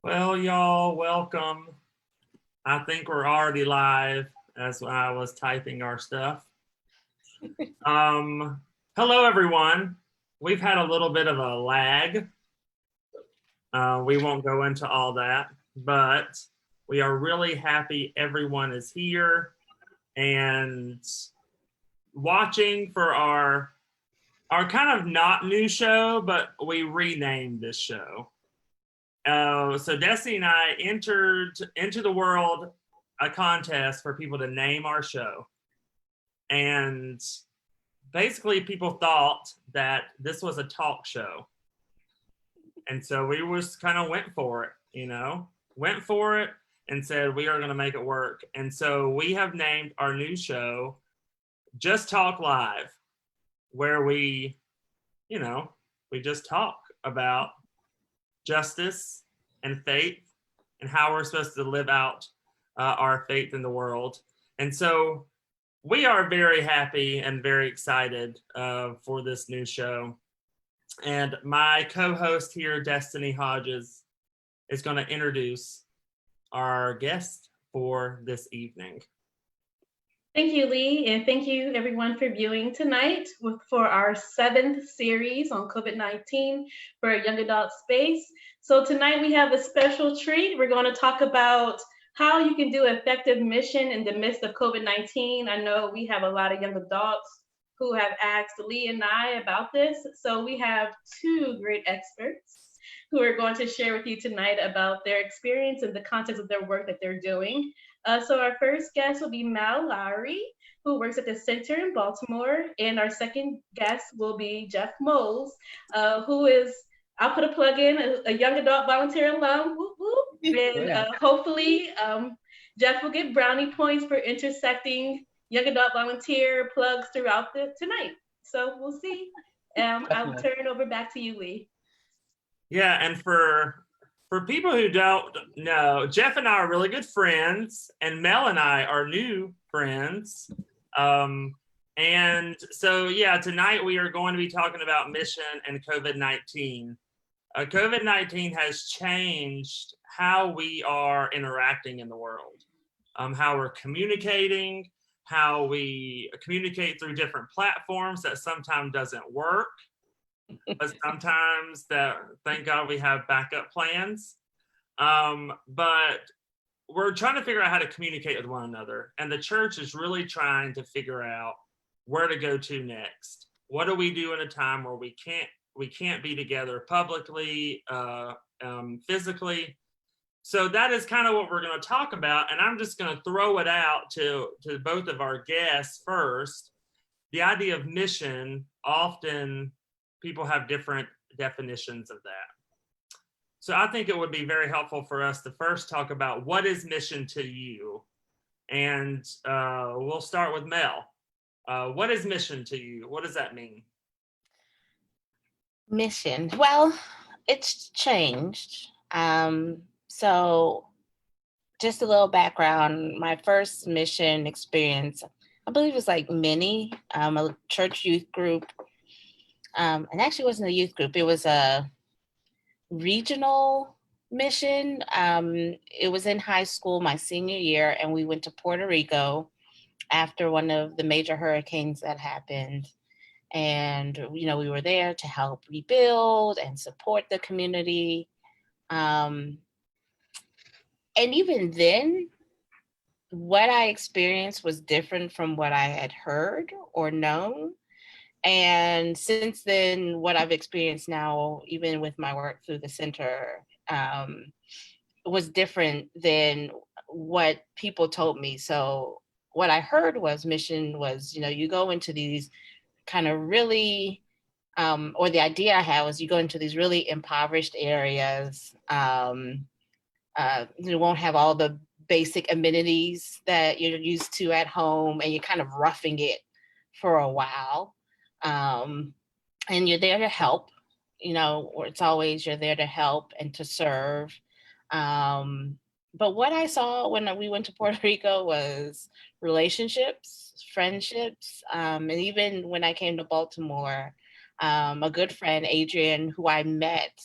Well, y'all, welcome. I think we're already live as I was typing our stuff. Hello, everyone. We've had a little bit of a lag. We won't go into all that, but we are really happy everyone is here and watching for our kind of not new show, but we renamed this show. So Destiny and I entered into the world a contest for people to name our show. And basically people thought that this was a talk show. And so we just kind of went for it, and said, we are going to make it work. And so we have named our new show Just Talk Live, where we just talk about justice and faith and how we're supposed to live out our faith in the world. And so we are very happy and very excited for this new show. And my co-host here, Destiny Hodges, is going to introduce our guest for this evening. Thank you, Lee, and thank you everyone for viewing tonight for our 7th series on COVID-19 for a young adult space. So tonight we have a special treat. We're going to talk about how you can do effective mission in the midst of COVID-19. I know we have a lot of young adults who have asked Lee and I about this. So we have 2 great experts who are going to share with you tonight about their experience and the context of their work that they're doing. So our first guest will be Lowry, who works at the Center in Baltimore. And our second guest will be Jeff Moles, who is, I'll put a plug in, a young adult volunteer alum. Whoop, whoop. And hopefully Jeff will get brownie points for intersecting young adult volunteer plugs throughout tonight. So we'll see. I'll turn it over back to you, Lee. Yeah, and for people who don't know, Jeff and I are really good friends, and Mel and I are new friends. And so, yeah, tonight we are going to be talking about mission and COVID-19. COVID-19 has changed how we are interacting in the world, how we're communicating, how we communicate through different platforms that sometimes doesn't work. But sometimes thank God we have backup plans. But we're trying to figure out how to communicate with one another. And the church is really trying to figure out where to go to next. What do we do in a time where we can't be together publicly, physically? So that is kind of what we're going to talk about. And I'm just going to throw it out to both of our guests first. The idea of mission, often people have different definitions of that. So I think it would be very helpful for us to first talk about what is mission to you. And we'll start with Mel. What is mission to you? What does that mean? Mission, well, it's changed. So just a little background, my first mission experience, I believe it was like a church youth group. And actually it wasn't a youth group, it was a regional mission. It was in high school, my senior year, and we went to Puerto Rico after one of the major hurricanes that happened. And, we were there to help rebuild and support the community. And even then, what I experienced was different from what I had heard or known. And since then, what I've experienced now, even with my work through the center, was different than what people told me. So what I heard was mission was, you go into these kind of really, or the idea I had was you go into these really impoverished areas. You won't have all the basic amenities that you're used to at home, and you're kind of roughing it for a while. And you're there to help, or it's always you're there to help and to serve. But what I saw when we went to Puerto Rico was relationships, friendships, and even when I came to Baltimore, A good friend, Adrian, who I met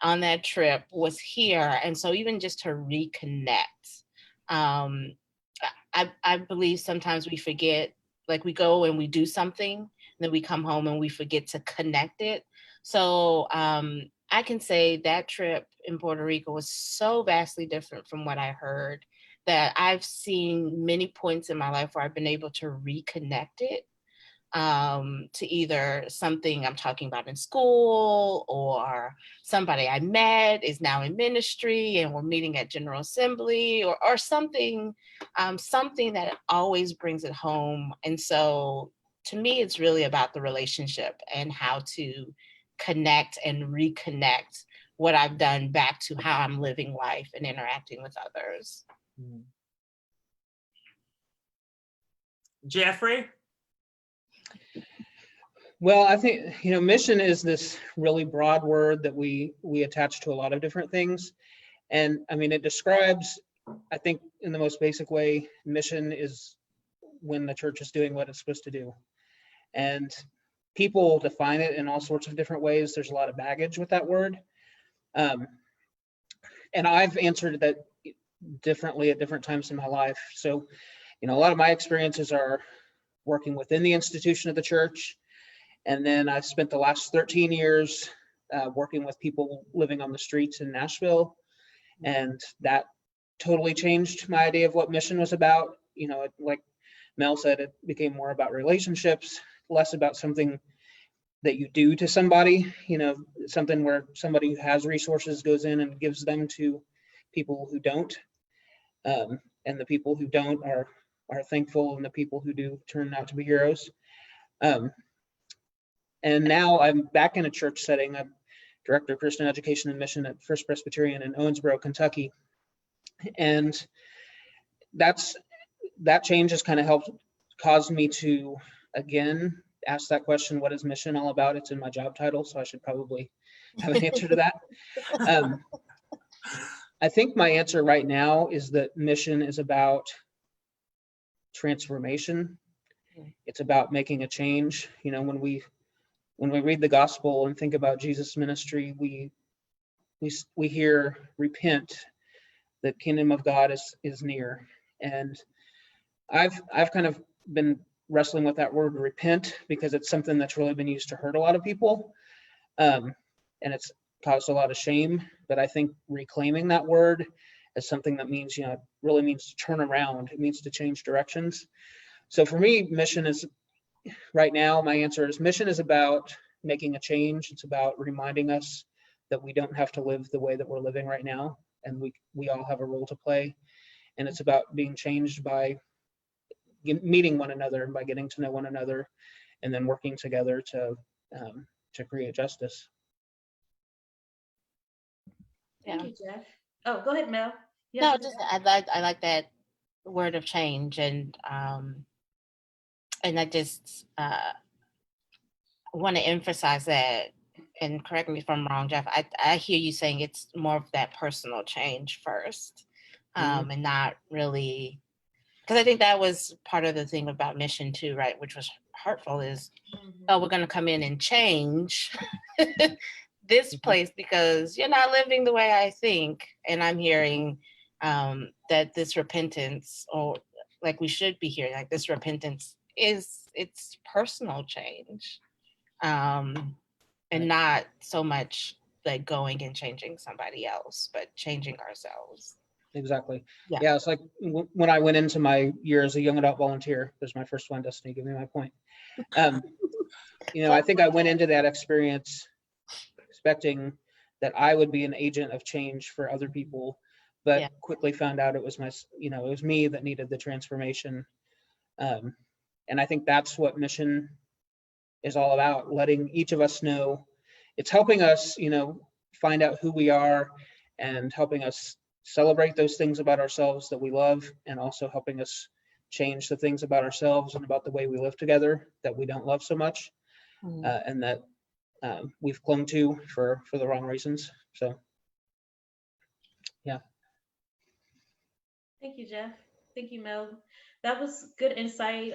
on that trip, was here. And so even just to reconnect, um, I believe sometimes we forget, like we go and we do something, and then we come home and we forget to connect it. So I can say that trip in Puerto Rico was so vastly different from what I heard, that I've seen many points in my life where I've been able to reconnect it to either something I'm talking about in school, or somebody I met is now in ministry and we're meeting at General Assembly, or something, something that always brings it home. And so to me, it's really about the relationship and how to connect and reconnect what I've done back to how I'm living life and interacting with others. Jeffrey? Well, I think, mission is this really broad word that we attach to a lot of different things. And I mean, it describes, I think in the most basic way, mission is when the church is doing what it's supposed to do. And people define it in all sorts of different ways. There's a lot of baggage with that word. And I've answered that differently at different times in my life. So, a lot of my experiences are working within the institution of the church. And then I've spent the last 13 years working with people living on the streets in Nashville. And that totally changed my idea of what mission was about. Like Mel said, it became more about relationships, less about something that you do to somebody, something where somebody who has resources goes in and gives them to people who don't. And the people who don't are thankful, and the people who do turn out to be heroes. And now I'm back in a church setting. I'm director of Christian Education and Mission at First Presbyterian in Owensboro, Kentucky. And that change has kind of helped cause me to, again, ask that question, what is mission all about? It's in my job title, so I should probably have an answer to that. I think my answer right now is that mission is about transformation. It's about making a change. When we read the gospel and think about Jesus' ministry, we hear repent, the kingdom of God is near. And I've kind of been wrestling with that word repent, because it's something that's really been used to hurt a lot of people. And it's caused a lot of shame. But I think reclaiming that word as something that means, it really means to turn around. It means to change directions. So for me, mission is, right now, my answer is mission is about making a change. It's about reminding us that we don't have to live the way that we're living right now, and we all have a role to play. And it's about being changed by meeting one another and by getting to know one another, and then working together to create justice. Thank you, Jeff. Oh, go ahead, Mel. No, just I like that word of change, and I just want to emphasize that, and correct me if I'm wrong, Jeff. I hear you saying it's more of that personal change first, and not really, because I think that was part of the thing about mission too, right? Which was hurtful, is oh, we're going to come in and change this place because you're not living the way I think. And I'm hearing that this repentance, or like we should be hearing, like this repentance it's personal change, and not so much like going and changing somebody else, but changing ourselves. Exactly. Yeah, it's like when I went into my year as a young adult volunteer, there's my first one, Destiny, give me my point. I think I went into that experience expecting that I would be an agent of change for other people, but quickly found out it was it was me that needed the transformation. And I think that's what mission is all about, letting each of us know. It's helping us, find out who we are, and helping us celebrate those things about ourselves that we love, and also helping us change the things about ourselves and about the way we live together that we don't love so much, and that we've clung to for the wrong reasons. So, yeah. Thank you, Jeff. Thank you, Mel. That was good insight.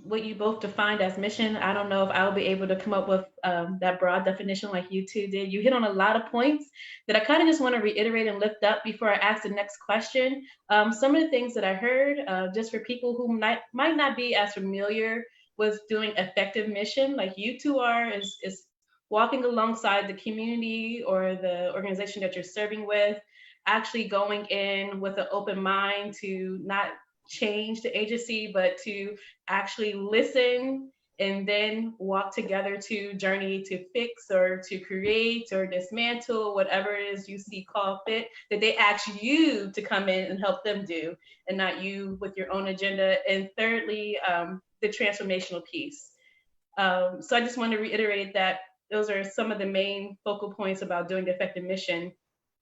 What you both defined as mission. I don't know if I'll be able to come up with that broad definition like you two did. You hit on a lot of points that I kind of just want to reiterate and lift up before I ask the next question. Some of the things that I heard, just for people who might not be as familiar with doing effective mission, like you two are, is walking alongside the community or the organization that you're serving with, actually going in with an open mind to not change the agency, but to actually listen and then walk together to journey to fix or to create or dismantle whatever it is you see call fit that they ask you to come in and help them do, and not you with your own agenda. And thirdly, the transformational piece. So I just want to reiterate that those are some of the main focal points about doing the effective mission.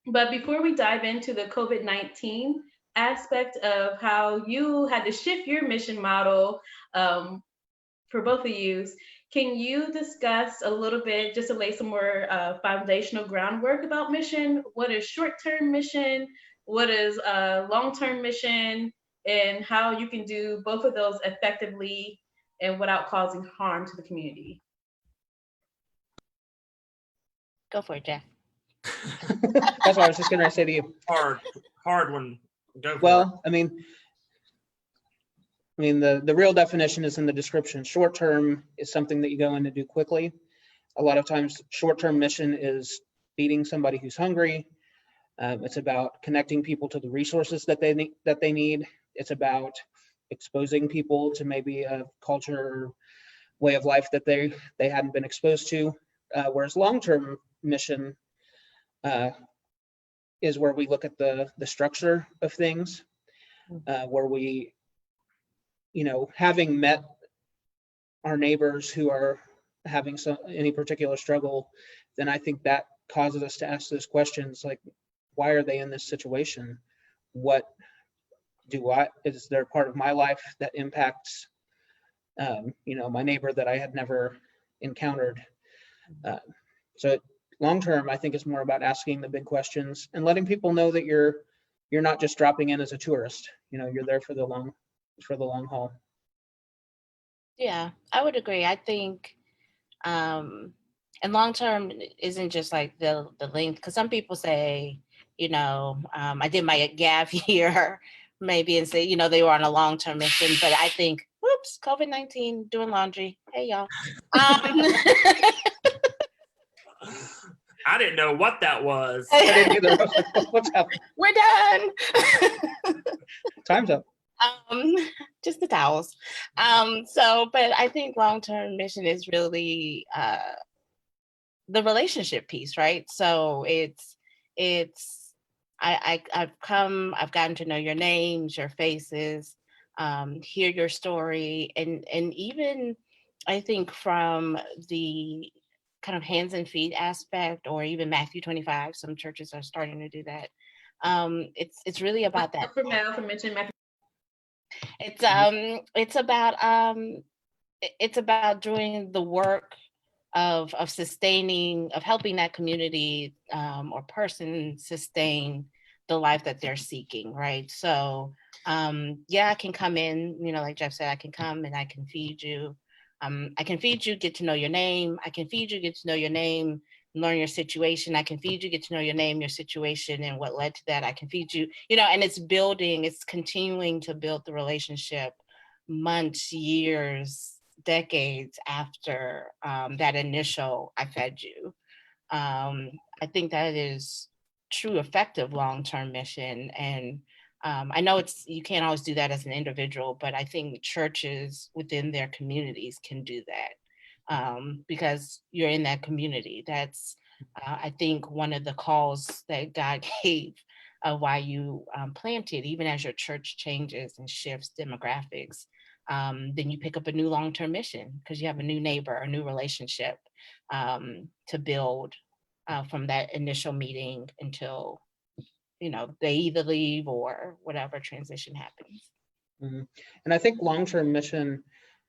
But before we dive into the COVID-19 aspect of how you had to shift your mission model, for both of you, can you discuss a little bit, just to lay some more foundational groundwork about mission? What is short-term mission? What is long-term mission? And how you can do both of those effectively and without causing harm to the community? Go for it, Jeff. That's what I was just going to say to you. Hard one. Go for it. Well, I mean, the real definition is in the description. Short term is something that you go in to do quickly. A lot of times, short term mission is feeding somebody who's hungry. It's about connecting people to the resources that they need. It's about exposing people to maybe a culture or way of life that they hadn't been exposed to. Whereas long term mission is where we look at the structure of things, where we, having met our neighbors who are having any particular struggle, then I think that causes us to ask those questions like, why are they in this situation? What is there part of my life that impacts, my neighbor that I had never encountered? So long term, I think it's more about asking the big questions and letting people know that you're not just dropping in as a tourist. You're there for the long haul. Yeah, I would agree. I think, and long term isn't just like the length, because some people say, I did my gap year maybe and say, they were on a long term mission, but I think, whoops, COVID-19, doing laundry. Hey, y'all. I didn't know what that was. I didn't either. What's happening? We're done. Time's up. Just the towels. But I think long-term mission is really the relationship piece, right? So I've gotten to know your names, your faces, hear your story, and even I think from the kind of hands and feet aspect, or even Matthew 25, some churches are starting to do that. It's really about that. It's about doing the work of sustaining, of helping that community or person sustain the life that they're seeking, right? So I can come in, like Jeff said, I can come and I can feed you. I can feed you, get to know your name. I can feed you, get to know your name, learn your situation. I can feed you, get to know your name, your situation, and what led to that. I can feed you, and it's continuing to build the relationship months, years, decades after that initial I fed you. I think that is true effective long-term mission. And I know you can't always do that as an individual, but I think churches within their communities can do that because you're in that community. That's, I think, one of the calls that God gave why you planted, even as your church changes and shifts demographics. Then you pick up a new long-term mission because you have a new neighbor, a new relationship to build from that initial meeting until they either leave or whatever transition happens. Mm-hmm. And I think long-term mission,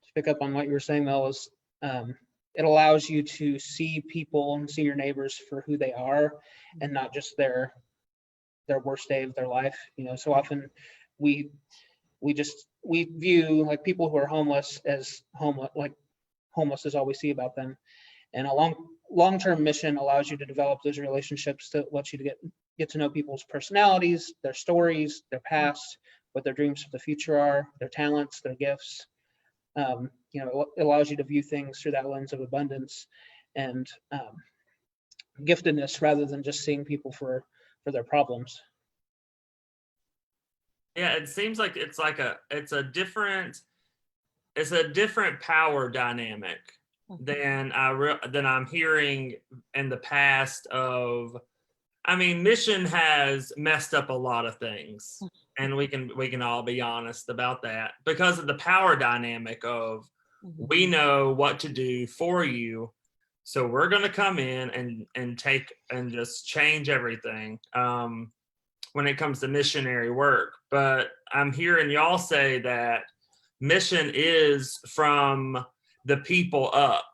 to pick up on what you were saying, Mel, is it allows you to see people and see your neighbors for who they are and not just their worst day of their life. So often we we view like people who are homeless as homeless is all we see about them. And a long-term mission allows you to develop those relationships that lets you to get to know people's personalities, their stories, their past, what their dreams for the future are, their talents, their gifts. It allows you to view things through that lens of abundance and giftedness rather than just seeing people for their problems. Yeah, it seems like it's a different power dynamic than I'm hearing in the past of. I mean, Mission has messed up a lot of things, and we can all be honest about that because of the power dynamic of we know what to do for you, so we're going to come in and take and just change everything when it comes to missionary work. But I'm hearing y'all say that mission is from the people up,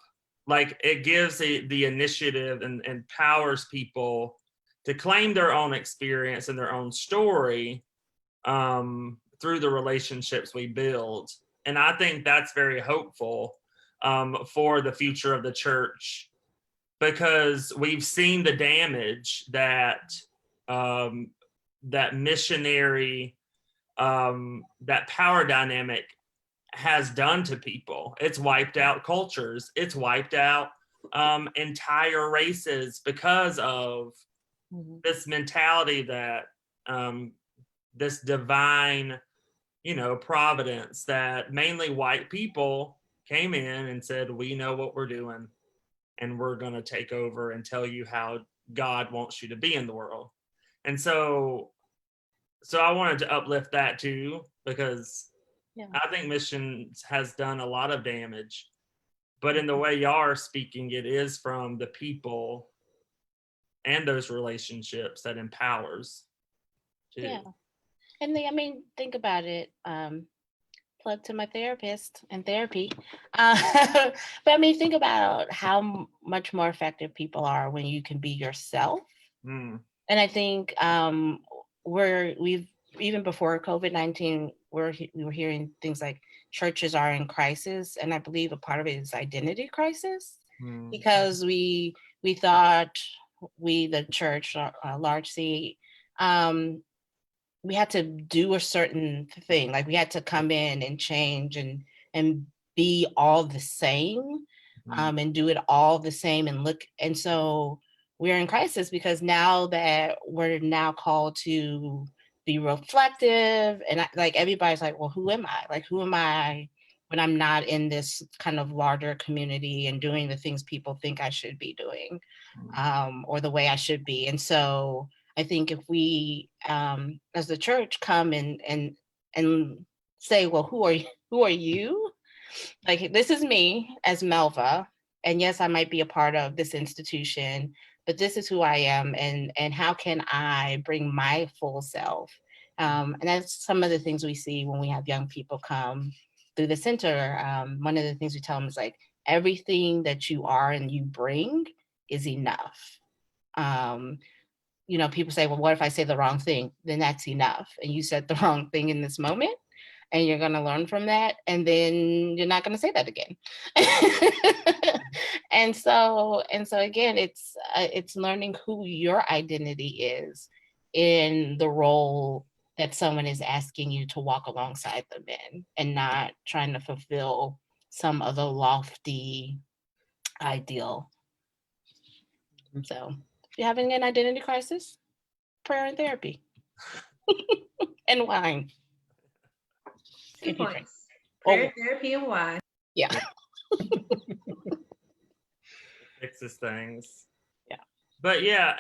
like it gives the initiative and empowers people to claim their own experience and their own story through the relationships we build. And I think that's very hopeful for the future of the church, because we've seen the damage that that missionary, that power dynamic has done to people. It's wiped out cultures. It's wiped out entire races because of this mentality that this divine, providence that mainly white people came in and said, we know what we're doing and we're going to take over and tell you how God wants you to be in the world. And so I wanted to uplift that too, because I think missions has done a lot of damage, but in the way y'all are speaking, it is from the people and those relationships that empowers too. Yeah. And think about it. Plug to my therapist and therapy. But think about how much more effective people are when you can be yourself. And I think we've even before COVID-19, we were hearing things like churches are in crisis, and I believe a part of it is identity crisis, because we thought the church, large C, we had to do a certain thing, like we had to come in and change and be all the same, and do it all the same and look. And so we're in crisis because now that we're now called to be reflective, and everybody's like, well, who am I? Like, who am I when I'm not in this kind of larger community and doing the things people think I should be doing, or the way I should be? And so I think if we, as the church, come and say, well, who are you? Like, this is me as Melva, and yes, I might be a part of this institution, but this is who I am, and how can I bring my full self? And that's some of the things we see when we have young people come through the center. One of the things we tell them is like, everything that you are and you bring is enough. People say, well, what if I say the wrong thing? Then that's enough. And you said the wrong thing in this moment, and you're going to learn from that. And then you're not going to say that again. and so again, it's learning who your identity is in the role that someone is asking you to walk alongside them in, and not trying to fulfill some other lofty ideal. So if you're having an identity crisis, prayer and therapy. And wine. 2 points. Prayer, therapy, and wine. Yeah. Fixes things. Yeah. But yeah,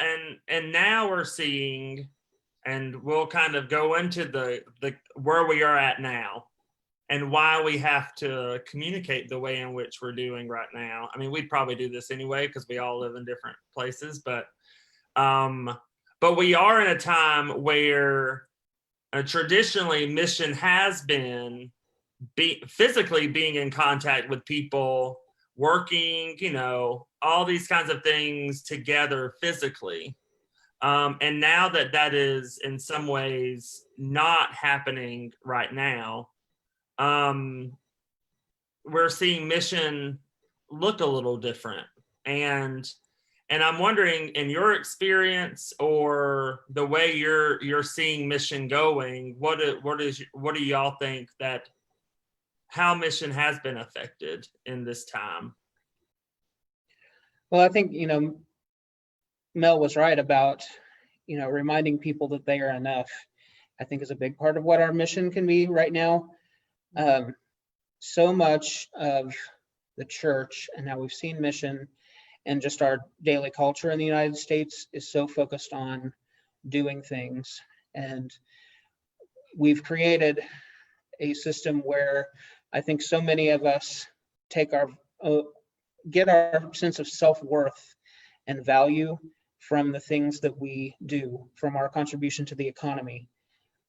and now we're seeing, and we'll kind of go into the where we are at now and why we have to communicate the way in which we're doing right now. I mean, we'd probably do this anyway because we all live in different places, but we are in a time where traditionally mission has been physically being in contact with people, working, all these kinds of things together physically. And now that that is in some ways not happening right now, we're seeing mission look a little different. And I'm wondering, in your experience or the way you're seeing mission going, what do y'all think that how mission has been affected in this time? Well, I think, Mel was right about, reminding people that they are enough, I think is a big part of what our mission can be right now. So much of the church and how we've seen mission and just our daily culture in the United States is so focused on doing things. And we've created a system where I think so many of us take get our sense of self-worth and value from the things that we do, from our contribution to the economy.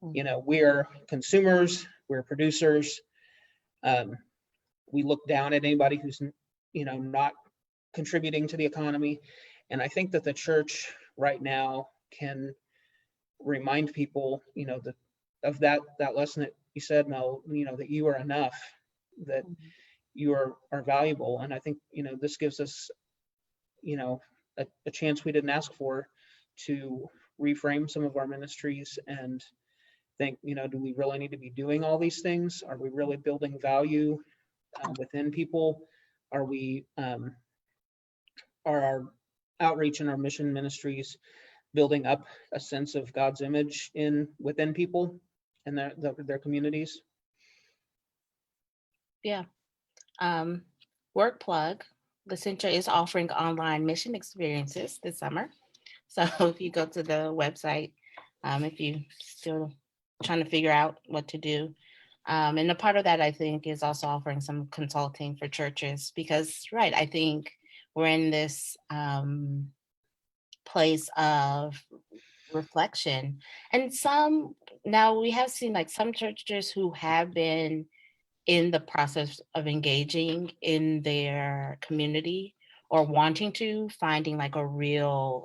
We are consumers, we're producers. We look down at anybody who's, not contributing to the economy. And I think that the church right now can remind people, of that lesson that you said, Mel, that you are enough, that you are valuable. And I think, this gives us, a chance we didn't ask for to reframe some of our ministries and think, do we really need to be doing all these things? Are we really building value within people? Are our outreach and our mission ministries building up a sense of God's image within people and their communities? Yeah. Work plug. The center is offering online mission experiences this summer. So if you go to the website, if you still trying to figure out what to do. And a part of that, I think, is also offering some consulting for churches because, right, I think we're in this place of reflection. And now we have seen like some churches who have been in the process of engaging in their community or wanting to, finding like a real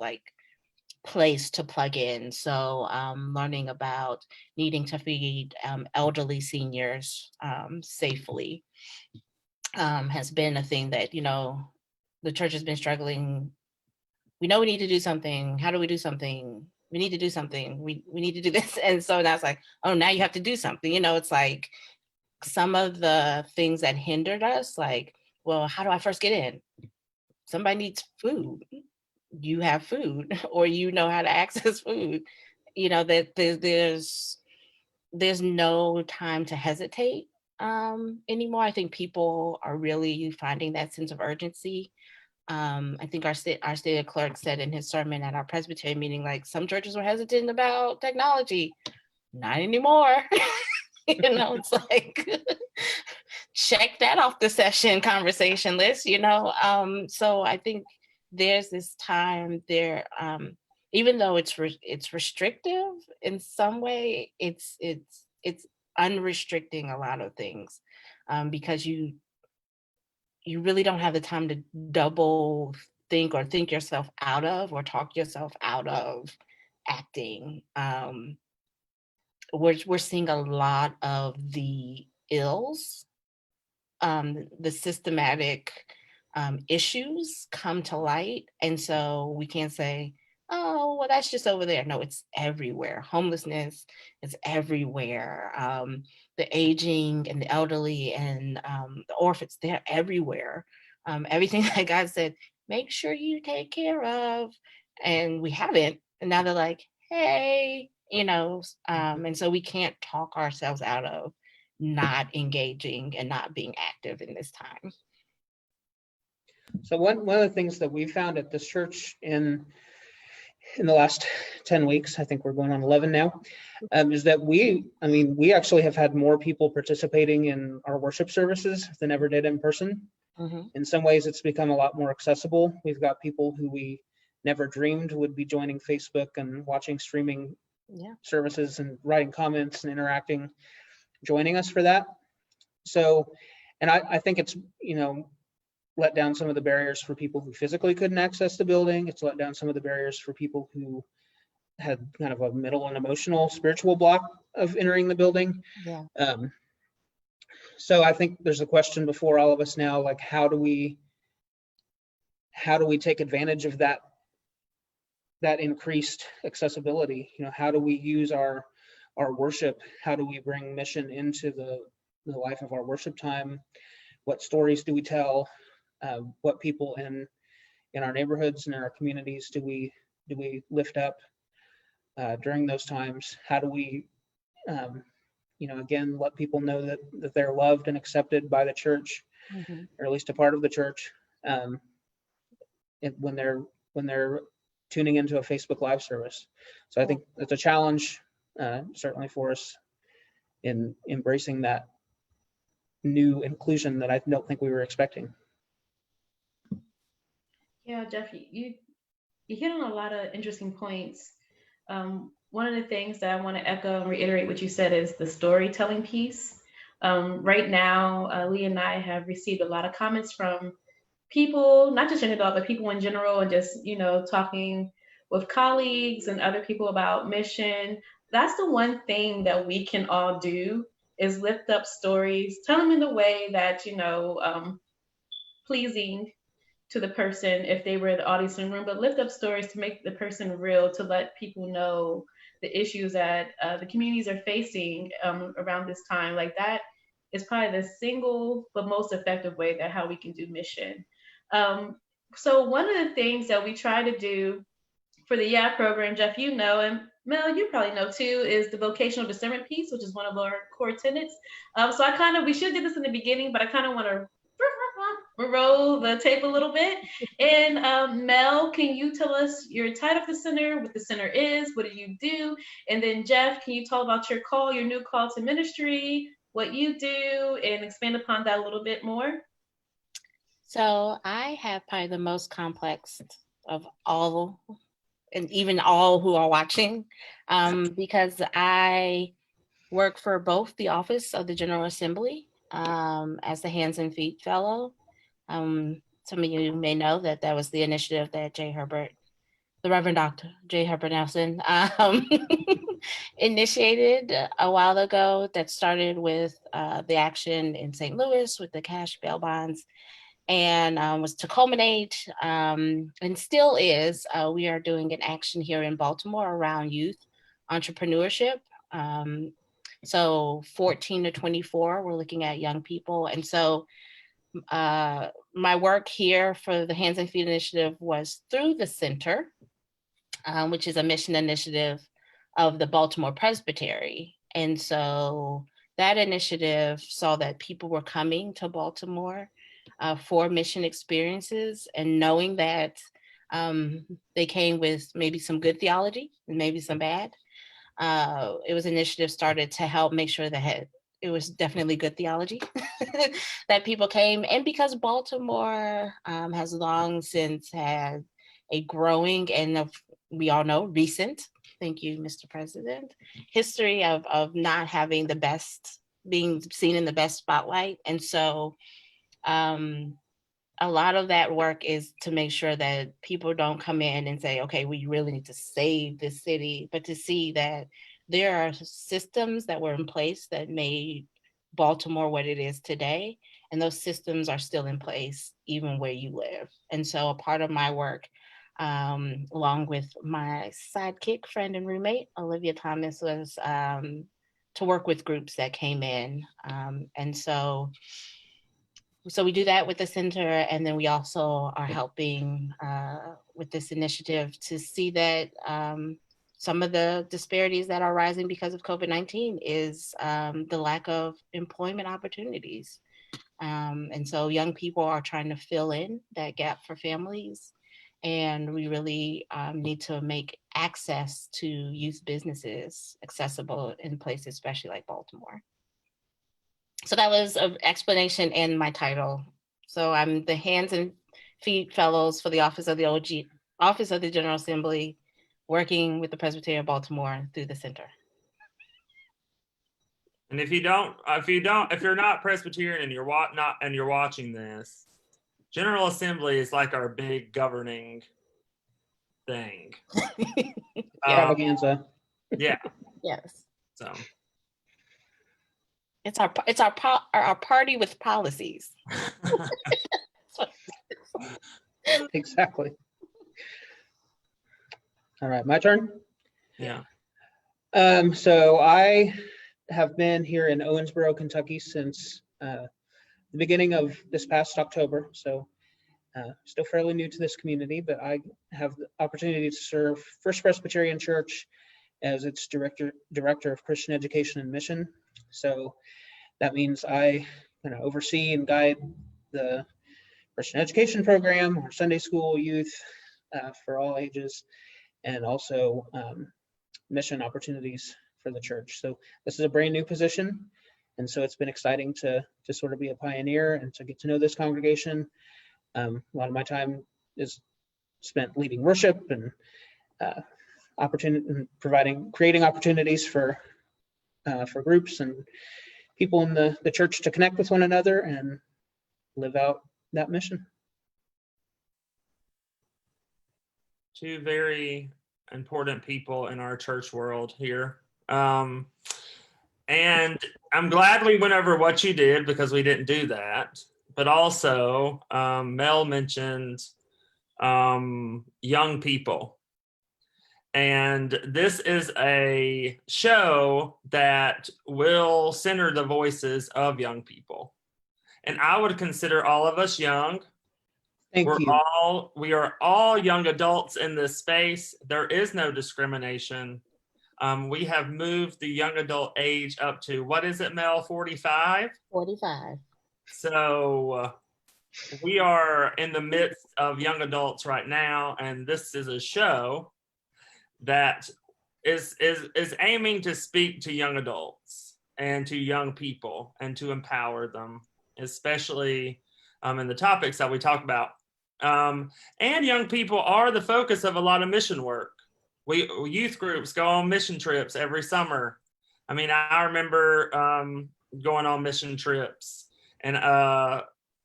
place to plug in. So learning about needing to feed elderly seniors safely has been a thing that, the church has been struggling. We know we need to do something. How do we do something? We need to do something. We need to do this. And so now it's like, oh, now you have to do something. It's like some of the things that hindered us, like, well, how do I first get in? Somebody needs food. You have food or how to access food, that there's no time to hesitate anymore. I think people are really finding that sense of urgency. I think our state clerk said in his sermon at our Presbyterian meeting, like some churches were hesitant about technology. Not anymore. It's like check that off the session conversation list, so I think there's this time there, even though it's restrictive in some way, it's unrestricting a lot of things, because you really don't have the time to double think or think yourself out of or talk yourself out of acting. We're seeing a lot of the ills, the systematic issues come to light. And so we can't say, oh, well, that's just over there. No, it's everywhere. Homelessness is everywhere. The aging and the elderly and the orphans, they're everywhere. Everything that God said, make sure you take care of. And we haven't. And now they're like, hey, and so we can't talk ourselves out of not engaging and not being active in this time. So one of the things that we found at this church in the last 10 weeks, I think we're going on 11 now, is that we actually have had more people participating in our worship services than ever did in person. Mm-hmm. In some ways, it's become a lot more accessible. We've got people who we never dreamed would be joining Facebook and watching streaming services and writing comments and interacting, joining us for that. So, and I think it's, let down some of the barriers for people who physically couldn't access the building. It's let down some of the barriers for people who had kind of a mental and emotional spiritual block of entering the building. Yeah. So I think there's a question before all of us now, like how do we take advantage of that increased accessibility? You know, how do we use our worship? How do we bring mission into the life of our worship time? What stories do we tell? What people in our neighborhoods and in our communities do we lift up during those times? How do we again, let people know that they're loved and accepted by the church, Mm-hmm. or at least a part of the church, when they're tuning into a Facebook Live service. So I think it's a challenge, certainly for us in embracing that new inclusion that I don't think we were expecting. Yeah, Jeff, you hit on a lot of interesting points. One of the things that I want to echo and reiterate what you said is the storytelling piece. Right now, Lee and I have received a lot of comments from people, not just young adult, but people in general, and just, talking with colleagues and other people about mission. That's the one thing that we can all do is lift up stories, tell them in the way that, pleasing to the person if they were in the audience in the room, but lift up stories to make the person real, to let people know the issues that the communities are facing around this time. Like that is probably the single but most effective way that how we can do mission. So one of the things that we try to do for the YA program, Jeff, and Mel, you probably know too, is the vocational discernment piece, which is one of our core tenets. So we should do this in the beginning, but I kind of want to roll the tape a little bit. And Mel, can you tell us your title of the center, what the center is, what do you do? And then Jeff, can you talk about your new call to ministry, what you do, and expand upon that a little bit more? So I have probably the most complex of all, and even all who are watching, because I work for both the Office of the General Assembly as the Hands and Feet Fellow. Some of you may know that was the initiative that the Reverend Dr. J. Herbert Nelson initiated a while ago, that started with the action in St. Louis with the cash bail bonds, and was to culminate, and still is, we are doing an action here in Baltimore around youth entrepreneurship. So 14 to 24, we're looking at young people. And so my work here for the Hands and Feet Initiative was through the center, which is a mission initiative of the Baltimore Presbytery. And so that initiative saw that people were coming to Baltimore for mission experiences, and knowing that they came with maybe some good theology and maybe some bad. It was an initiative started to help make sure that it was definitely good theology that people came. And because Baltimore has long since had a growing and we all know recent, thank you, Mr. President, history of not having the best, being seen in the best spotlight. And so a lot of that work is to make sure that people don't come in and say, okay, we really need to save this city, but to see that there are systems that were in place that made Baltimore what it is today. And those systems are still in place even where you live. And so a part of my work, along with my sidekick, friend, and roommate, Olivia Thomas, was to work with groups that came in. And so we do that with the center, and then we also are helping with this initiative to see that some of the disparities that are rising because of COVID-19 is the lack of employment opportunities. And so young people are trying to fill in that gap for families, and we really need to make access to youth businesses accessible in places, especially like Baltimore. So that was an explanation in my title. So I'm the Hands and Feet Fellows for the Office of the General Assembly, working with the Presbyterian of Baltimore through the center. And if you're not Presbyterian and you're watching this, General Assembly is like our big governing thing. Extravaganza. Yeah. Yes. So It's our party with policies. Exactly. All right, my turn. yeah. So I have been here in Owensboro, Kentucky since the beginning of this past October. So still fairly new to this community, but I have the opportunity to serve First Presbyterian Church as its director of Christian education and mission. So that means I oversee and guide the Christian education program, or Sunday school, youth for all ages, and also mission opportunities for the church. So this is a brand new position. And so it's been exciting to sort of be a pioneer and to get to know this congregation. A lot of my time is spent leading worship and creating opportunities for groups and people in the church to connect with one another and live out that mission. Two very important people in our church world here. And I'm glad we went over what you did, because we didn't do that. But also, Mel mentioned young people. And this is a show that will center the voices of young people. And I would consider all of us young. Thank you. We are all young adults in this space. There is no discrimination. We have moved the young adult age up to, what is it, Mel, 45? 45. So we are in the midst of young adults right now, and this is a show that is aiming to speak to young adults and to young people and to empower them, especially in the topics that we talk about. And young people are the focus of a lot of mission work. Youth groups go on mission trips every summer. I mean, I remember going on mission trips,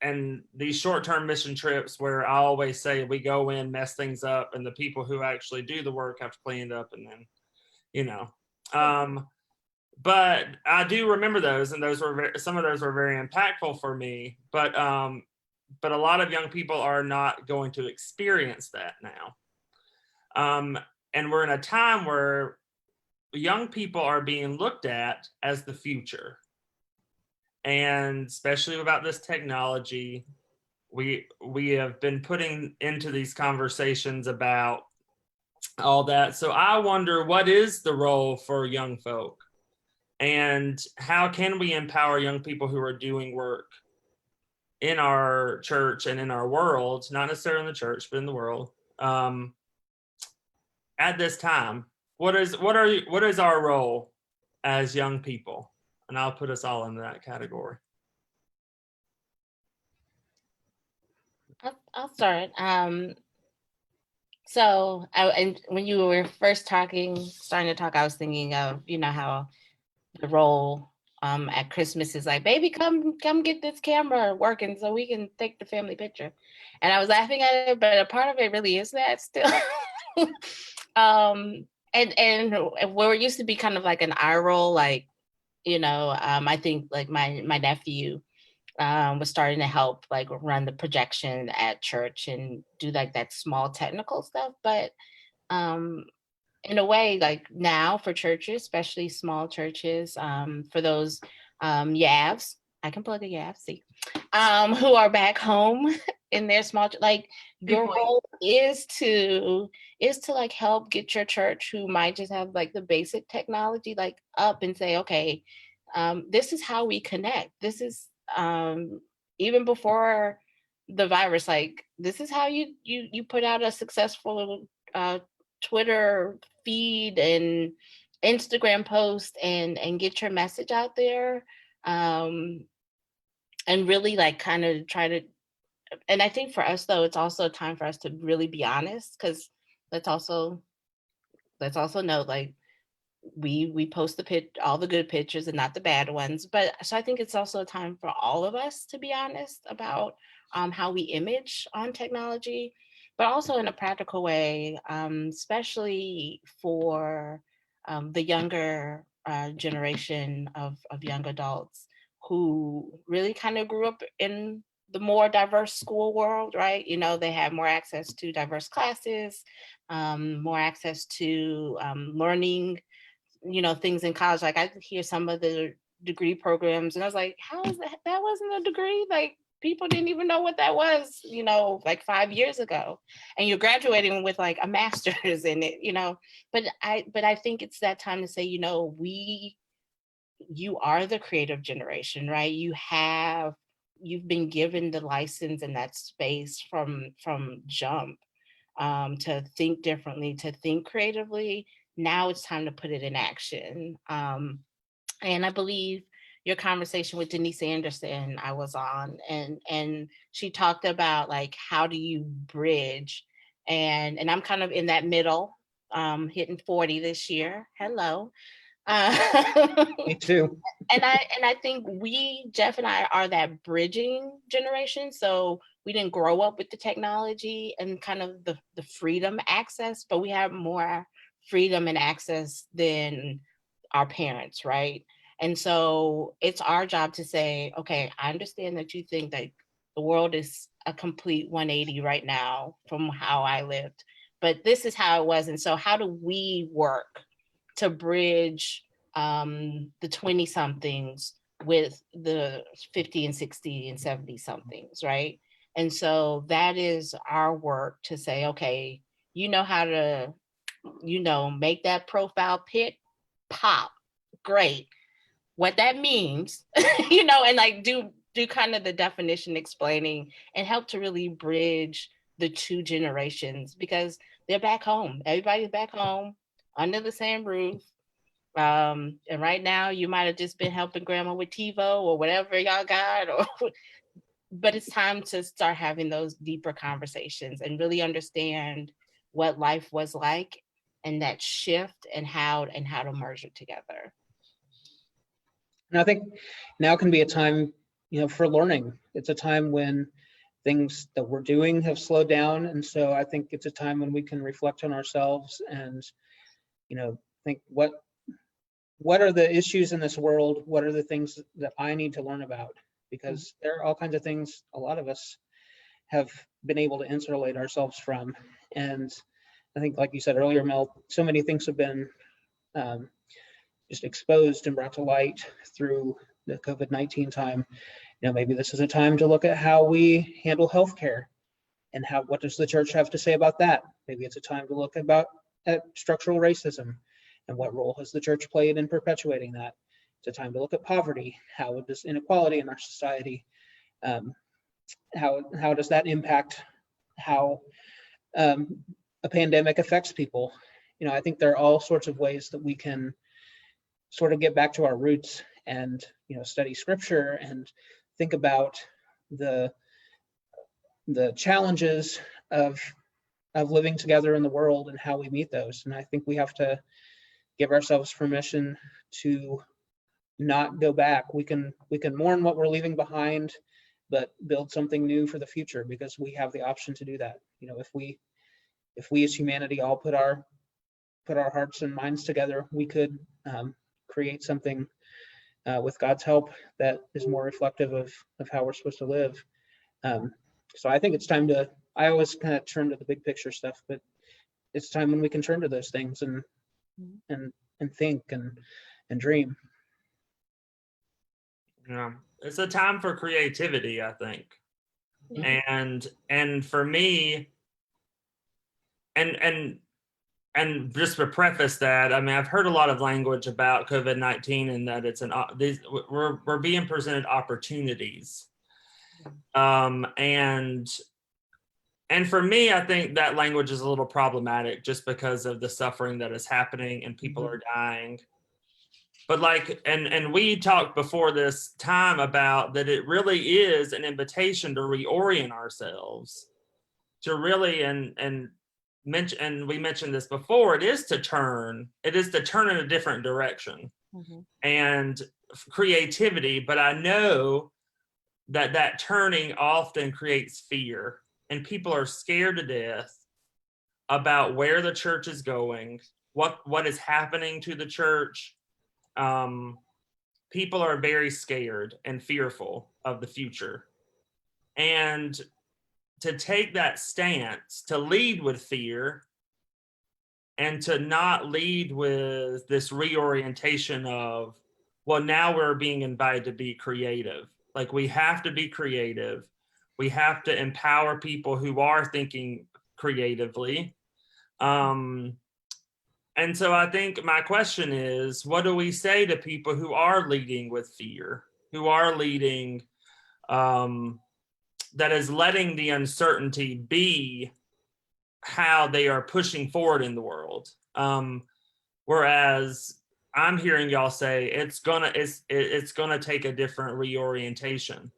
and these short-term mission trips where I always say we go in, mess things up, and the people who actually do the work have to clean it up, and then, but I do remember those, and some of those were very impactful for me. But a lot of young people are not going to experience that now. And we're in a time where young people are being looked at as the future. And especially about this technology, we have been putting into these conversations about all that. So I wonder, what is the role for young folk? And how can we empower young people who are doing work in our church and in our world, not necessarily in the church, but in the world, at this time? What is our role as young people? And I'll put us all into that category. I'll start. So and when you were first starting to talk, I was thinking of, how the role at Christmas is like, baby, come get this camera working so we can take the family picture. And I was laughing at it, but a part of it really is that still. And where it used to be kind of like an eye roll, like, I think like my nephew was starting to help like run the projection at church and do like that small technical stuff. But in a way, like now for churches, especially small churches, for those YAVs, I can plug a YAV, see, who are back home in their small, like your role is to like help get your church, who might just have like the basic technology, like up and say, okay, this is how we connect. This is even before the virus, like this is how you put out a successful Twitter feed and Instagram post and get your message out there, and really like kind of try to. And I think for us though, it's also a time for us to really be honest, because let's also note, like we post all the good pictures and not the bad ones. But so I think it's also a time for all of us to be honest about how we image on technology. but also in a practical way, especially for the younger generation of young adults who really kind of grew up in the more diverse school world, right? You know, they have more access to diverse classes, more access to learning, you know, things in college. Like I hear some of the degree programs and I was like, how is that? That wasn't a degree? Like people didn't even know what that was, you know, like 5 years ago. And you're graduating with like a master's in it, you know. But I think it's that time to say, you know, you are the creative generation, right? You've been given the license in that space from jump, to think differently, to think creatively. Now it's time to put it in action. And I believe your conversation with Denise Anderson I was on, and she talked about like how do you bridge, and I'm kind of in that middle, hitting 40 this year. Hello. Me too. And I think Jeff and I are that bridging generation. So we didn't grow up with the technology and kind of the freedom access, but we have more freedom and access than our parents, right? And so it's our job to say, okay, I understand that you think that the world is a complete 180 right now from how I lived, but this is how it was. And so how do we work to bridge the 20 somethings with the 50 and 60 and 70 somethings, right? And so that is our work to say, okay, you know how to, you know, make that profile pic pop. Great. What that means, you know, and like do kind of the definition explaining and help to really bridge the two generations because they're back home. Everybody's back home under the same roof. And right now you might have just been helping grandma with TiVo or whatever y'all got, or but it's time to start having those deeper conversations and really understand what life was like and that shift and how to merge it together. And I think now can be a time, you know, for learning. It's a time when things that we're doing have slowed down. And so I think it's a time when we can reflect on ourselves and, you know, think what are the issues in this world? What are the things that I need to learn about? Because there are all kinds of things a lot of us have been able to insulate ourselves from. And I think, like you said earlier, Mel, so many things have been just exposed and brought to light through the COVID-19 time. You know, maybe this is a time to look at how we handle healthcare and what does the church have to say about that? Maybe it's a time to look at structural racism and what role has the church played in perpetuating that. It's a time to look at poverty. How does inequality in our society, how does that impact how a pandemic affects people? You know, I think there are all sorts of ways that we can sort of get back to our roots and, you know, study scripture and think about the challenges of living together in the world and how we meet those. And I think we have to give ourselves permission to not go back. We can mourn what we're leaving behind, but build something new for the future because we have the option to do that. You know, if we as humanity all put our hearts and minds together, we could create something with God's help that is more reflective of how we're supposed to live. So I think it's time to, I always kind of turn to the big picture stuff, but it's time when we can turn to those things and think and dream. Yeah, it's a time for creativity, I think. Yeah. And for me, and just to preface that, I mean, I've heard a lot of language about COVID-19 and that it's we're being presented opportunities. And for me, I think that language is a little problematic just because of the suffering that is happening and people are dying. But like, and we talked before this time about that it really is an invitation to reorient ourselves, to really, and we mentioned this before, it is to turn in a different direction and creativity. But I know that turning often creates fear. and people are scared to death about where the church is going, what is happening to the church. People are very scared and fearful of the future. And to take that stance, to lead with fear, and to not lead with this reorientation of, well, now we're being invited to be creative. Like, we have to be creative. We have to empower people who are thinking creatively. And so I think my question is, what do we say to people who are leading with fear, who are leading, that is letting the uncertainty be how they are pushing forward in the world? Whereas I'm hearing y'all say it's gonna take a different reorientation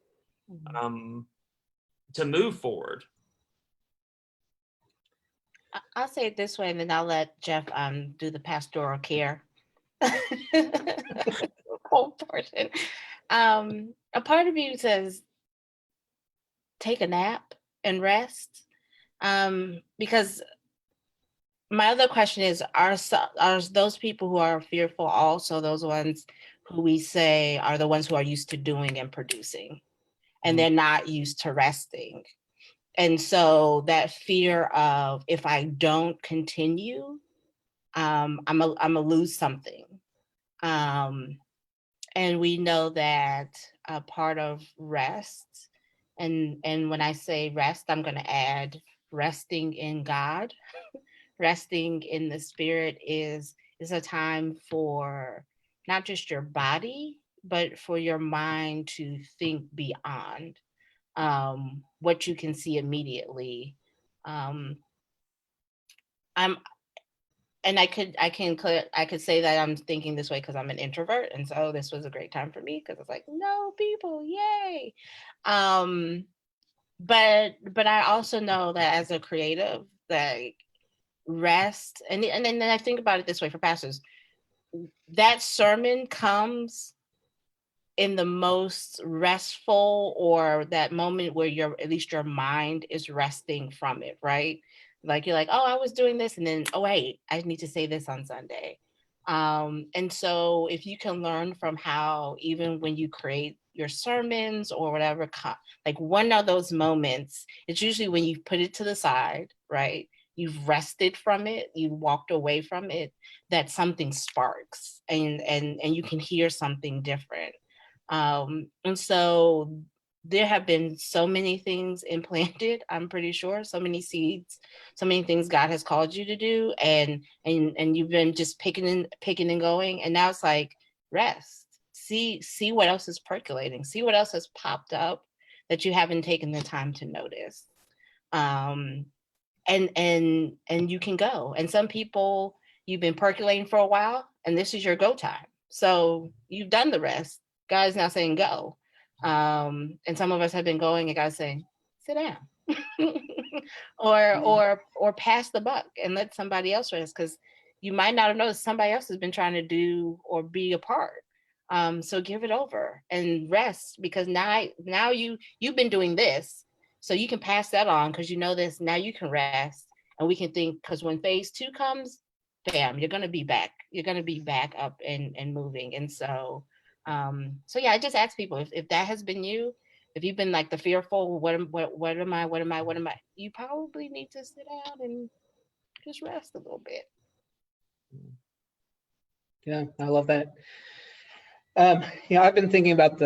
to move forward. I'll say it this way, and then I'll let Jeff do the pastoral care whole portion. A part of you says take a nap and rest, because my other question is, are those people who are fearful also those ones who we say are the ones who are used to doing and producing, and they're not used to resting? And so that fear of, if I don't continue, I'm a lose something. And we know that a part of rest, and when I say rest, I'm going to add resting in God, resting in the Spirit is a time for not just your body, but for your mind to think beyond what you can see immediately. I could say that I'm thinking this way because I'm an introvert, and so this was a great time for me because it's like, no people, yay. But I also know that as a creative, that rest, and then I think about it this way for pastors, that sermon comes in the most restful, or that moment where at least your mind is resting from it, right? Like, you're like, oh, I was doing this, and then, oh wait, I need to say this on Sunday. And so if you can learn from how, even when you create your sermons or whatever, like one of those moments, it's usually when you put it to the side, right? You've rested from it, you walked away from it, that something sparks, and you can hear something different. And so there have been so many things implanted, I'm pretty sure, so many seeds, so many things God has called you to do, and you've been just picking and going, and now it's like, rest, see what else is percolating, see what else has popped up that you haven't taken the time to notice. And you can go. And some people, you've been percolating for a while, and this is your go time. So you've done the rest. God is now saying go. And some of us have been going, and God's saying, sit down. or pass the buck and let somebody else rest, because you might not have noticed somebody else has been trying to do or be a part. So give it over and rest, because now you've been doing this, so you can pass that on because you know this. Now you can rest, and we can think, because when phase 2 comes, bam, you're gonna be back. You're gonna be back up and moving. And so yeah, I just ask people, if that has been you, if you've been like the fearful, what am I? You probably need to sit down and just rest a little bit. Yeah, I love that. I've been thinking about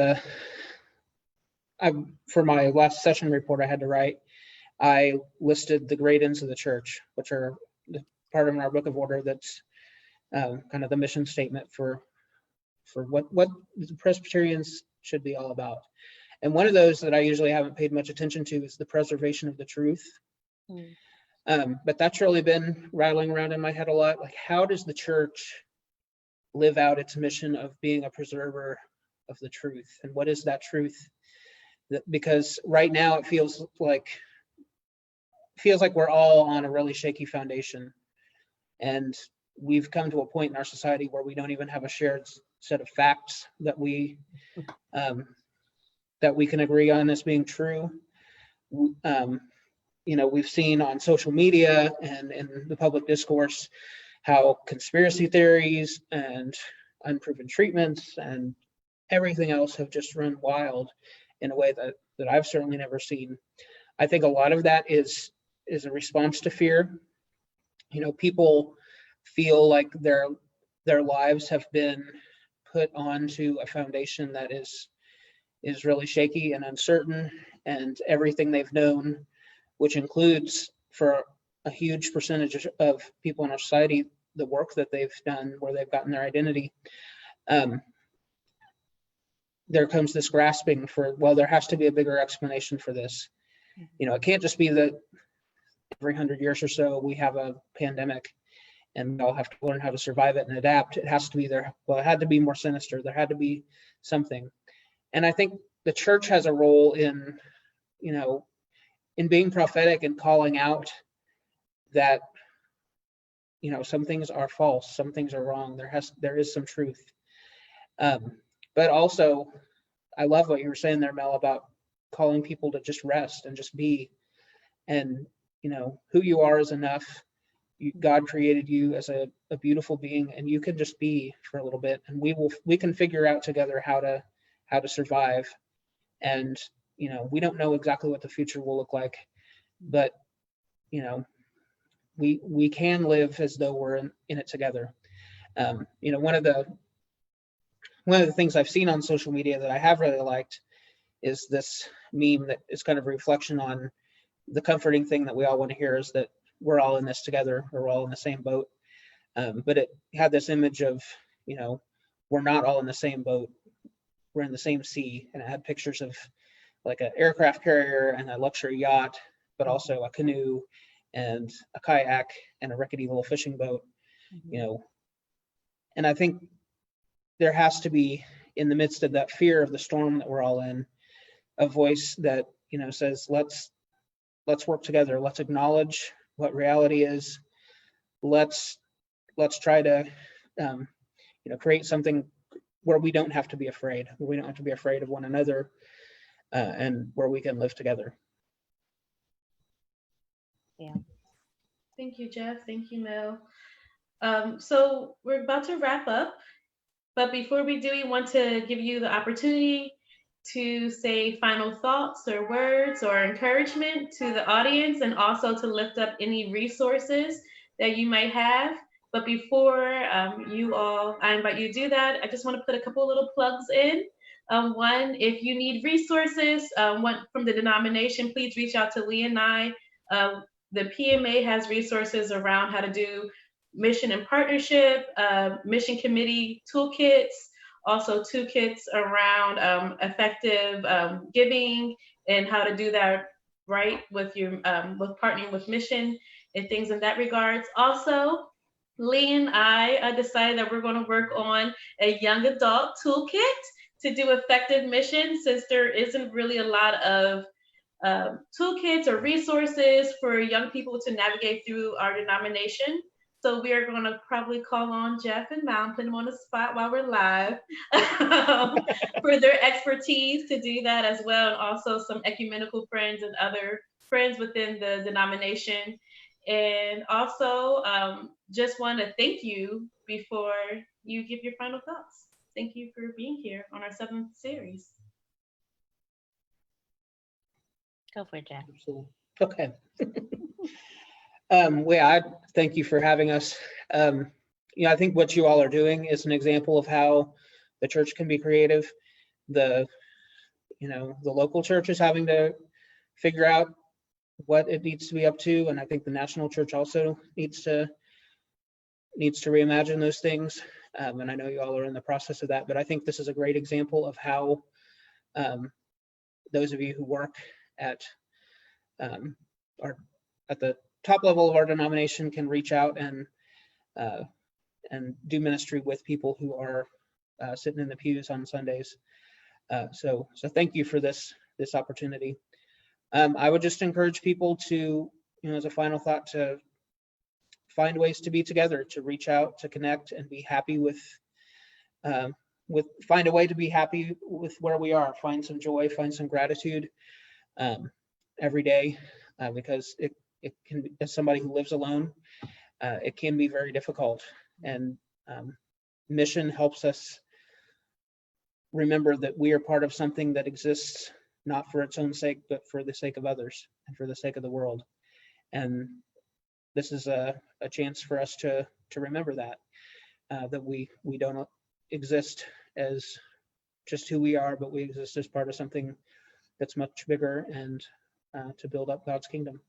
for my last session report I had to write, I listed the great ends of the church, which are part of our book of order. That's kind of the mission statement for what the Presbyterians should be all about. And one of those that I usually haven't paid much attention to is the preservation of the truth. But that's really been rattling around in my head a lot. Like, how does the church live out its mission of being a preserver of the truth? And what is that truth? Because right now it feels like we're all on a really shaky foundation. And we've come to a point in our society where we don't even have a shared set of facts that we can agree on as being true. we've seen on social media and in the public discourse how conspiracy theories and unproven treatments and everything else have just run wild in a way that I've certainly never seen. I think a lot of that is a response to fear. People feel like their lives have been put onto a foundation that is really shaky and uncertain, and everything they've known, which includes for a huge percentage of people in our society, the work that they've done where they've gotten their identity. There comes this grasping for, well, there has to be a bigger explanation for this. It can't just be that every 100 years or so we have a pandemic and we all have to learn how to survive it and adapt. It has to be there. Well, it had to be more sinister. There had to be something. And I think the church has a role in, in being prophetic and calling out that, some things are false, some things are wrong. There is some truth. But also, I love what you were saying there, Mel, about calling people to just rest and just be. And, who you are is enough. God created you as a beautiful being, and you can just be for a little bit, and we can figure out together how to survive. And, we don't know exactly what the future will look like, but, we can live as though we're in it together. One of the things I've seen on social media that I have really liked is this meme that is kind of a reflection on the comforting thing that we all want to hear, is that we're all in this together, or we're all in the same boat. But it had this image of, we're not all in the same boat, we're in the same sea. And it had pictures of like an aircraft carrier and a luxury yacht, but also a canoe and a kayak and a rickety little fishing boat. And I think there has to be, in the midst of that fear of the storm that we're all in, a voice that, says, let's work together. Let's acknowledge what reality is. Let's try to, create something where we don't have to be afraid, where we don't have to be afraid of one another, and where we can live together. Yeah. Thank you, Jeff. Thank you, Mel. So we're about to wrap up, but before we do, we want to give you the opportunity to say final thoughts or words or encouragement to the audience, and also to lift up any resources that you might have. But before I invite you to do that, I just want to put a couple little plugs in. One, if you need resources from the denomination, please reach out to Lee and I. The PMA has resources around how to do mission and partnership, mission committee toolkits, also toolkits around effective giving and how to do that right with your with partnering with mission and things in that regards. Also, Lee and I decided that we're going to work on a young adult toolkit to do effective mission, since there isn't really a lot of toolkits or resources for young people to navigate through our denomination. So we are going to probably call on Jeff and Mal and put them on the spot while we're live for their expertise to do that as well. And also some ecumenical friends and other friends within the denomination. And also just want to thank you before you give your final thoughts. Thank you for being here on our 7th series. Go for it, Jeff. Absolutely. Okay. I thank you for having us. I think what you all are doing is an example of how the church can be creative. The local church is having to figure out what it needs to be up to, and I think the national church also needs to reimagine those things. And I know you all are in the process of that, but I think this is a great example of how those of you who work at the top level of our denomination can reach out and do ministry with people who are sitting in the pews on Sundays. So thank you for this opportunity. I would just encourage people to, as a final thought, to find ways to be together, to reach out, to connect, and be happy find a way to be happy with where we are. Find some joy, find some gratitude every day. because it can be, as somebody who lives alone, it can be very difficult. And mission helps us remember that we are part of something that exists not for its own sake, but for the sake of others and for the sake of the world. And this is a chance for us to remember that, that we don't exist as just who we are, but we exist as part of something that's much bigger, and to build up God's kingdom.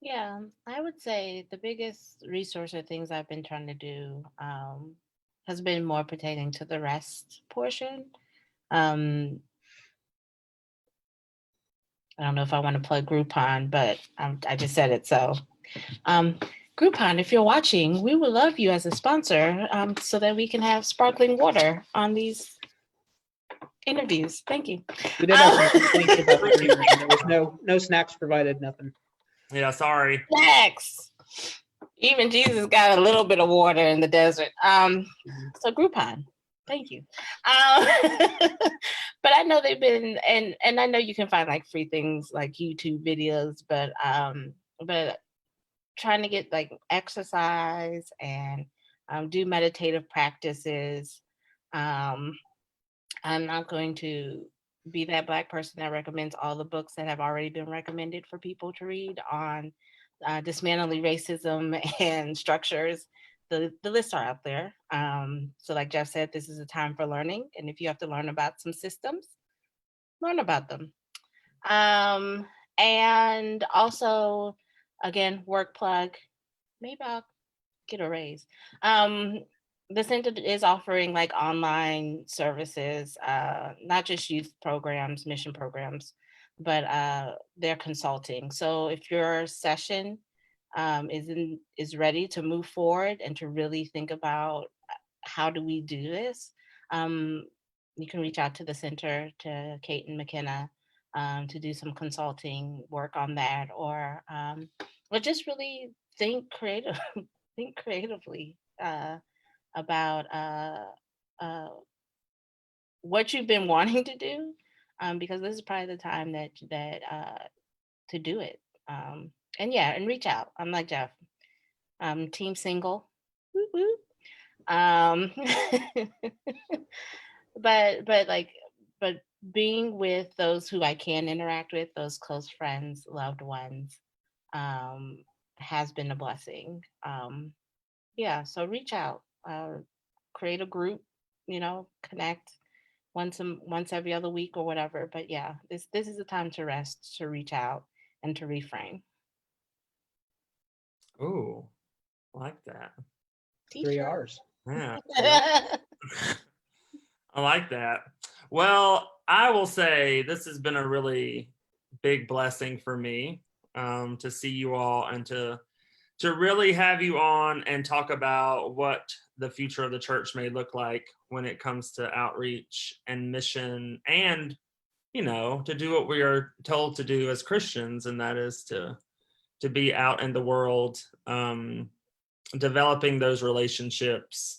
Yeah, I would say the biggest resource or things I've been trying to do has been more pertaining to the rest portion. I don't know if I want to plug Groupon, but I just said it. So Groupon, if you're watching, we would love you as a sponsor so that we can have sparkling water on these interviews. Thank you. We did have some complaints about the green room. There was no snacks provided, nothing. Yeah, sorry. Snacks. Even Jesus got a little bit of water in the desert. So Groupon, thank you. But I know they've been, and I know you can find like free things like YouTube videos, but trying to get like exercise and do meditative practices. I'm not going to be that Black person that recommends all the books that have already been recommended for people to read on dismantling racism and structures. The lists are out there. So like Jeff said, this is a time for learning. And if you have to learn about some systems, learn about them. And also, again, work plug, maybe I'll get a raise. The center is offering like online services, not just youth programs, mission programs, but they're consulting. So if your session is ready to move forward and to really think about how do we do this, you can reach out to the center, to Kate and McKenna, to do some consulting work on that, or just really think creatively about what you've been wanting to do, because this is probably the time that to do it. And reach out. I'm like Jeff. Team single. Woo woo. But being with those who I can interact with, those close friends, loved ones, has been a blessing. So reach out, create a group, connect once every other week or whatever. But yeah, this is a time to rest, to reach out, and to reframe. Ooh, I like that. 3 hours. Yeah. I like that. Well, I will say this has been a really big blessing for me, to see you all and to really have you on and talk about what the future of the church may look like when it comes to outreach and mission, and to do what we are told to do as Christians, and that is to be out in the world, developing those relationships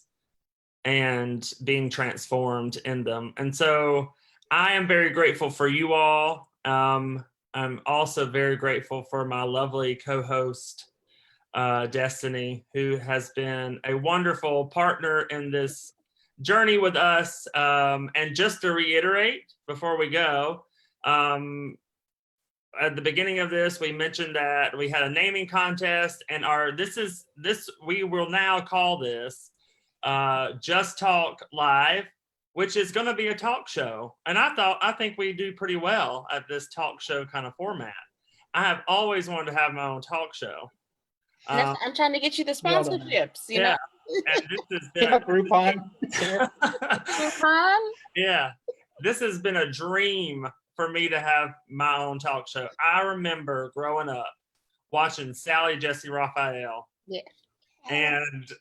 and being transformed in them. And so I am very grateful for you all. I'm also very grateful for my lovely co-host, Destiny, who has been a wonderful partner in this journey with us. And just to reiterate before we go, at the beginning of this, we mentioned that we had a naming contest, and we will now call this Just Talk Live, which is going to be a talk show. And I think we do pretty well at this talk show kind of format. I have always wanted to have my own talk show. I'm trying to get you the sponsorships, you know? And this has been Groupon. Groupon? Yeah, this has been a dream for me to have my own talk show. I remember growing up watching Sally Jesse Raphael. Yeah. And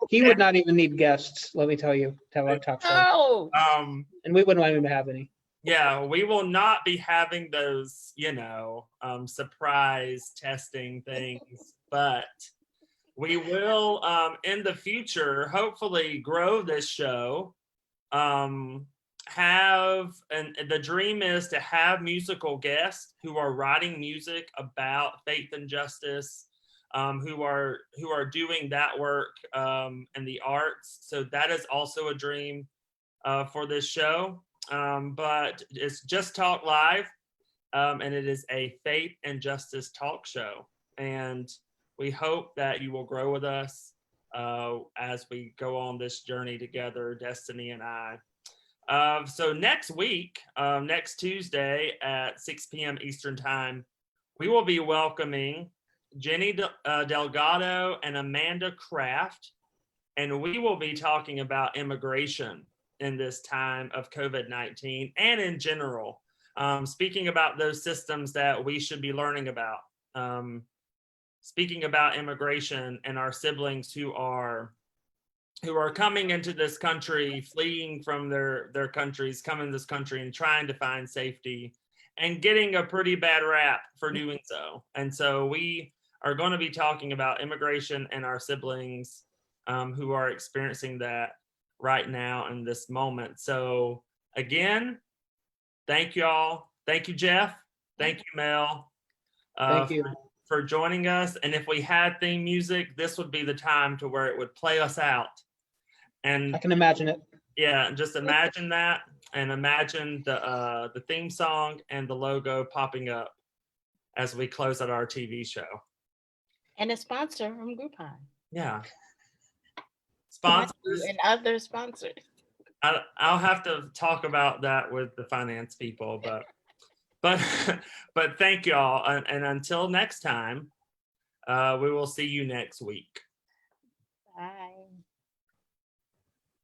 He would not even need guests, let me tell you, to have a talk show. Oh, And we wouldn't want him to have any. yeah, we will not be having those, surprise testing things, but we will, in the future, hopefully grow this show, and the dream is to have musical guests who are writing music about faith and justice, who are doing that work in the arts. So that is also a dream for this show. But it's Just Talk Live, and it is a faith and justice talk show. And we hope that you will grow with us as we go on this journey together, Destiny and I. So next week, next Tuesday at 6 p.m. Eastern Time, we will be welcoming Jenny Delgado and Amanda Kraft, and we will be talking about immigration in this time of COVID-19 and in general, speaking about those systems that we should be learning about, speaking about immigration and our siblings who are coming into this country, fleeing from their countries, coming to this country and trying to find safety and getting a pretty bad rap for doing so. And so we are going to be talking about immigration and our siblings who are experiencing that right now in this moment. So again, thank you all. Thank you, Jeff. Thank you, Mel. Thank you. For joining us. And if we had theme music, this would be the time to where it would play us out. And I can imagine it. yeah, just imagine that, and imagine the theme song and the logo popping up as we close out our TV show. And a sponsor from Groupon. Yeah. Sponsors and other sponsors. I'll have to talk about that with the finance people, but thank y'all, and until next time, we will see you next week. Bye.